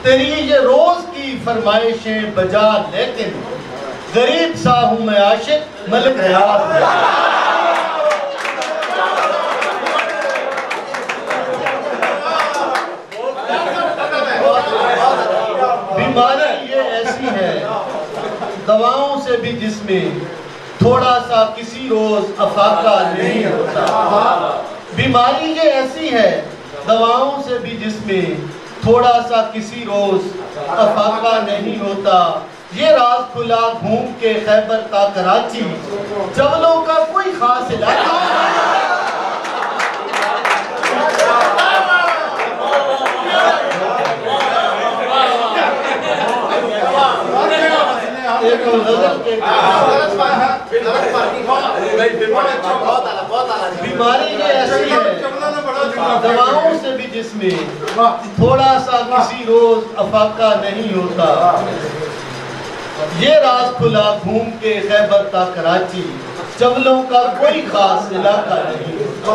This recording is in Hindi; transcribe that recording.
तेरी ये रोज की फरमाइशें बजा, लेकिन गरीब सा हूं मैं आशिक मलिक रियाज। बीमारी ये ऐसी है दवाओं से भी जिसमें थोड़ा सा किसी रोज अफाका नहीं होता। बीमारी ये ऐसी है दवाओं से भी जिसमें थोड़ा सा किसी रोज अफाका नहीं होता। ये राज खुला घूम के खैबर का कराची, जबलों का कोई खास इलाका। बीमारी ये ऐसी है दवाओं से भी जिसमें थोड़ा सा किसी रोज अफाका नहीं होता। ये राज खुला घूम के खैबर का कराची, जबलों का कोई खास इलाका नहीं होता।